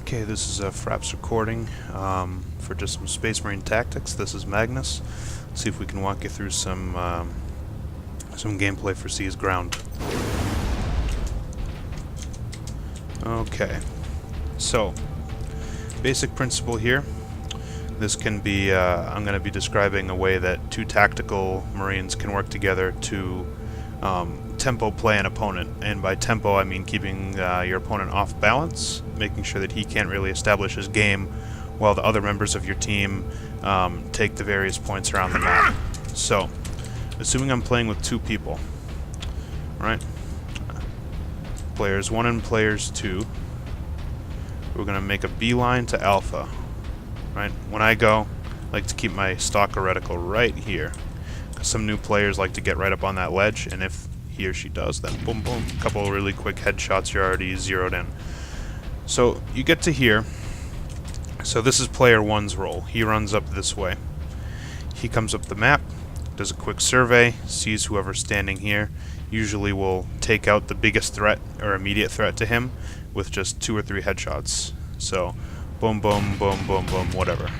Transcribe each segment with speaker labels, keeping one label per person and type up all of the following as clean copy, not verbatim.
Speaker 1: Okay, this is a Fraps recording for just some Space Marine tactics. This is Magnus. Let's see if we can walk you through some gameplay for Seas Ground. Okay, so basic principle here. This can be, I'm going to be describing a way that two tactical Marines can work together to tempo play an opponent, and by tempo I mean keeping your opponent off balance, making sure that he can't really establish his game while the other members of your team take the various points around the map. So, assuming I'm playing with two people, right? Players 1 and players 2, we're going to make a beeline to Alpha, right? When I go, I like to keep my stalker reticle right here. Some new players like to get right up on that ledge, and if he or she does, then boom boom, a couple of really quick headshots, you're already zeroed in. So you get to here. So this is player 1's role. He runs up this way. He comes up the map, does a quick survey, sees whoever's standing here, usually will take out the biggest threat or immediate threat to him with just 2 or 3 headshots. So boom boom boom boom boom, whatever.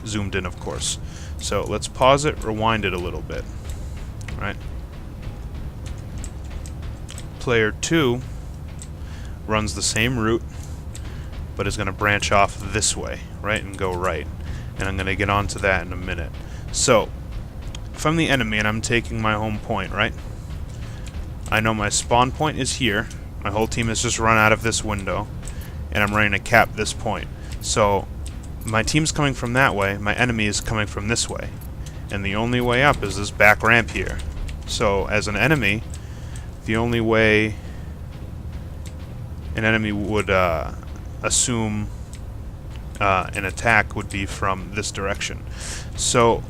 Speaker 1: Zoomed in, of course. So let's pause it, rewind it a little bit, right? Player 2 runs the same route, but is going to branch off this way, right, and go right. And I'm going to get onto that in a minute. So, if I'm the enemy and I'm taking my home point, right, I know my spawn point is here, my whole team has just run out of this window, and I'm ready to cap this point. So, my team's coming from that way, my enemy is coming from this way. And the only way up is this back ramp here. So, as an enemy, the only way an enemy would assume an attack would be from this direction. So,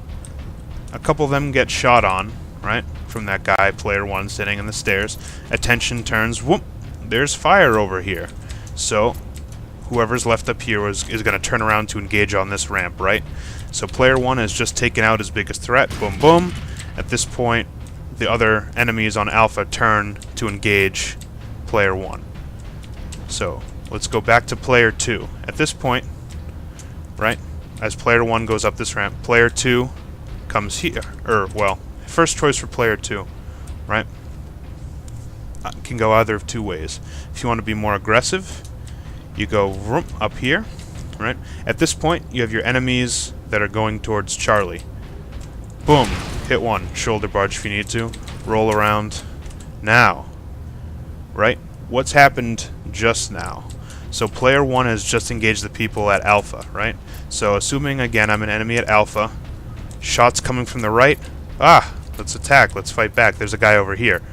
Speaker 1: a couple of them get shot on, right, from that guy, player 1, sitting in the stairs. Attention turns, whoop, there's fire over here. So, whoever's left up here is going to turn around to engage on this ramp, right? So player 1 has just taken out his biggest threat, boom boom. At this point, the other enemies on Alpha turn to engage player 1. So, let's go back to player 2. At this point, right, as player 1 goes up this ramp, player 2 comes here, well, first choice for player 2, right? Can go either of 2 ways. If you want to be more aggressive, you go vroom, up here, right? At this point, you have your enemies that are going towards Charlie. Boom, hit 1, shoulder barge if you need to, roll around. Now, right? What's happened just now? So player 1 has just engaged the people at Alpha, right? So assuming, again, I'm an enemy at Alpha, shots coming from the right, let's attack, let's fight back, there's a guy over here.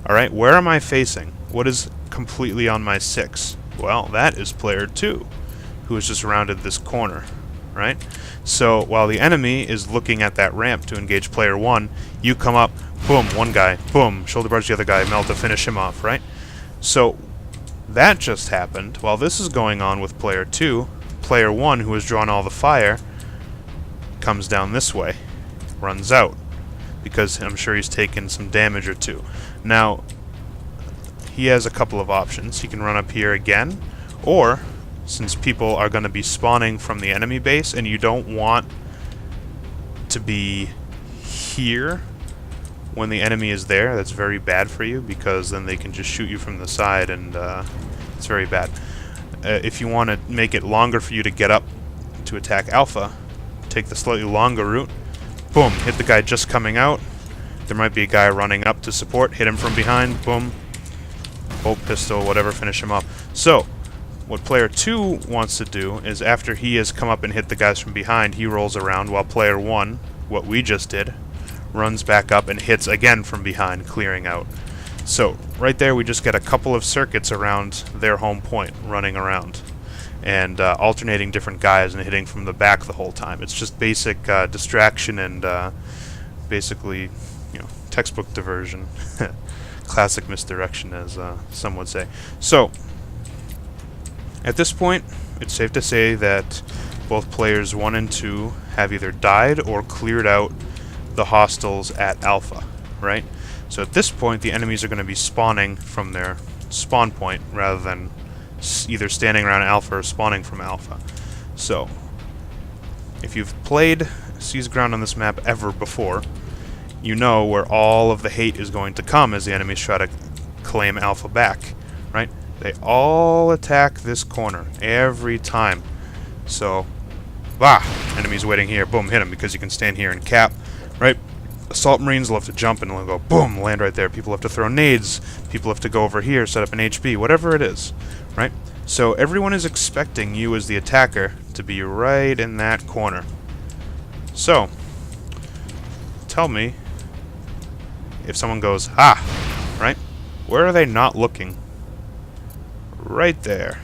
Speaker 1: Alright, where am I facing? What is completely on my 6? Well, that is player 2, who has just rounded this corner, right? So, while the enemy is looking at that ramp to engage player 1, you come up, boom, one guy, boom, shoulder barge the other guy, melt to finish him off, right? So, that just happened. While this is going on with player 2, player 1, who has drawn all the fire, comes down this way, runs out, because I'm sure he's taken some damage or 2. Now, he has a couple of options. He can run up here again, or, since people are going to be spawning from the enemy base and you don't want to be here when the enemy is there, that's very bad for you, because then they can just shoot you from the side, and it's very bad. If you want to make it longer for you to get up to attack Alpha, take the slightly longer route, boom, hit the guy just coming out. There might be a guy running up to support, hit him from behind, boom, bolt pistol, whatever, finish him off. So, what player 2 wants to do is, after he has come up and hit the guys from behind, he rolls around, while player 1, what we just did, runs back up and hits again from behind, clearing out. So, right there we just get a couple of circuits around their home point, running around, and alternating different guys and hitting from the back the whole time. It's just basic distraction and basically, you know, textbook diversion. Classic misdirection, as some would say. So, at this point, it's safe to say that both players 1 and 2 have either died or cleared out the hostiles at Alpha, right? So at this point, the enemies are going to be spawning from their spawn point rather than either standing around Alpha or spawning from Alpha. So, if you've played Seize Ground on this map ever before, you know where all of the hate is going to come as the enemies try to claim Alpha back, right? They all attack this corner every time. So, enemies waiting here, boom, hit them, because you can stand here and cap, right? Assault Marines will have to jump and they'll go, boom, land right there. People have to throw nades, people have to go over here, set up an HB, whatever it is, right? So everyone is expecting you as the attacker to be right in that corner. So, tell me if someone goes, right? Where are they not looking? Right there.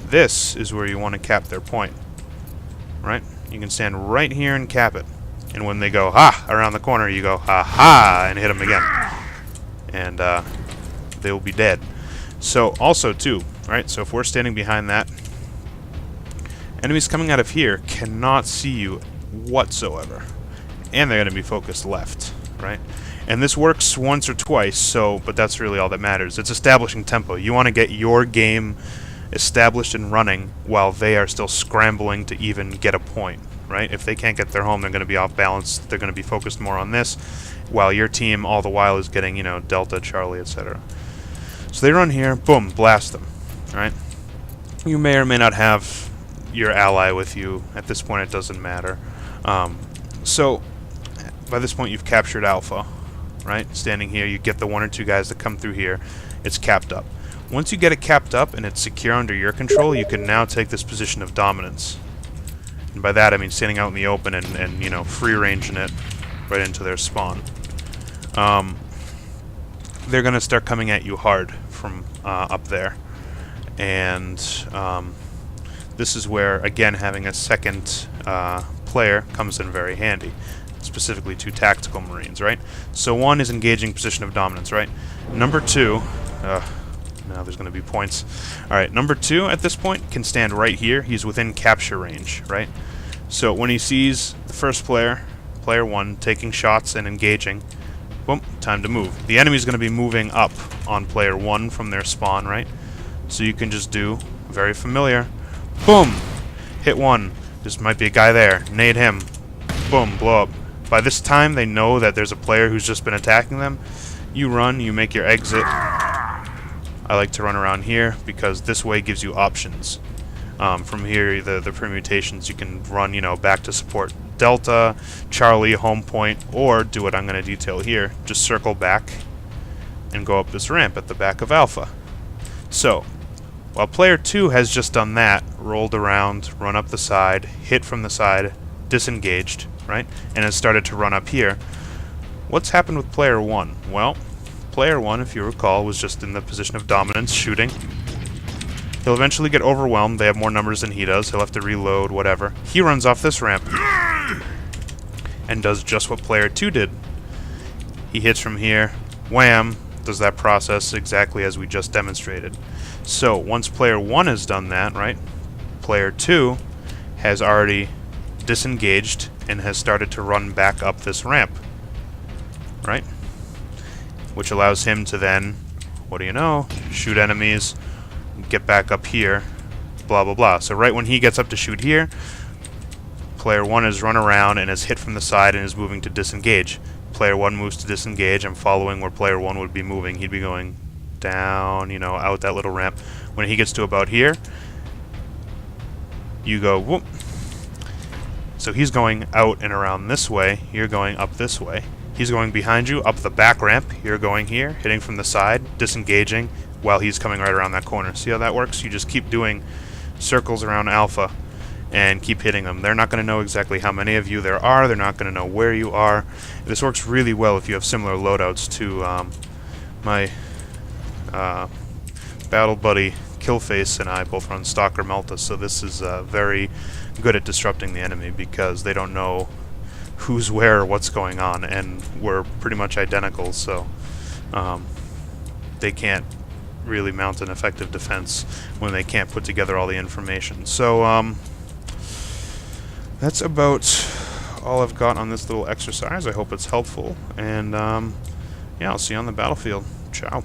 Speaker 1: This is where you want to cap their point, right? You can stand right here and cap it. And when they go, around the corner, you go, and hit them again. And they will be dead. So, also, too, right? So if we're standing behind that, enemies coming out of here cannot see you whatsoever. And they're going to be focused left, right? And this works once or twice, but that's really all that matters. It's establishing tempo. You want to get your game established and running while they are still scrambling to even get a point, right? If they can't get their home, they're going to be off balance. They're going to be focused more on this, while your team all the while is getting, Delta, Charlie, etc. So they run here, boom, blast them, right? You may or may not have your ally with you. At this point, it doesn't matter. So by this point, you've captured Alpha, right? Standing here, you get the 1 or 2 guys that come through here. It's capped up. Once you get it capped up and it's secure under your control, you can now take this position of dominance. And by that, I mean standing out in the open and free-ranging it right into their spawn. They're going to start coming at you hard from up there. And this is where, again, having a second player comes in very handy. Specifically 2 tactical Marines, right? So 1 is engaging position of dominance, right? Number 2... now there's going to be points. Alright, number 2 at this point can stand right here. He's within capture range, right? So when he sees the first player, player 1, taking shots and engaging, boom, time to move. The enemy's going to be moving up on player 1 from their spawn, right? So you can just do, very familiar, boom, hit 1. There might be a guy there, nade him, boom, blow up. By this time, they know that there's a player who's just been attacking them. You run, you make your exit. I like to run around here because this way gives you options. From here, the permutations, you can run, back to support Delta, Charlie, home point, or do what I'm going to detail here. Just circle back and go up this ramp at the back of Alpha. So, while player 2 has just done that, rolled around, run up the side, hit from the side, disengaged, right, and has started to run up here, what's happened with player 1? Well, player 1, if you recall, was just in the position of dominance, shooting. He'll eventually get overwhelmed. They have more numbers than he does. He'll have to reload, whatever. He runs off this ramp and does just what player 2 did. He hits from here, wham, does that process exactly as we just demonstrated. So, once player 1 has done that, right, player 2 has already disengaged and has started to run back up this ramp, right? Which allows him to then, what do you know, shoot enemies, get back up here, blah, blah, blah. So right when he gets up to shoot here, player 1 has run around and is hit from the side and is moving to disengage. Player 1 moves to disengage. I'm following where player 1 would be moving. He'd be going down, out that little ramp. When he gets to about here, you go, whoop. So he's going out and around this way. You're going up this way. He's going behind you, up the back ramp. You're going here, hitting from the side, disengaging, while he's coming right around that corner. See how that works? You just keep doing circles around Alpha and keep hitting them. They're not going to know exactly how many of you there are. They're not going to know where you are. This works really well if you have similar loadouts to my battle buddy Killface and I both run Stalker Melta, so this is very good at disrupting the enemy because they don't know who's where or what's going on, and we're pretty much identical, so they can't really mount an effective defense when they can't put together all the information. So that's about all I've got on this little exercise. I hope it's helpful, and yeah, I'll see you on the battlefield. Ciao.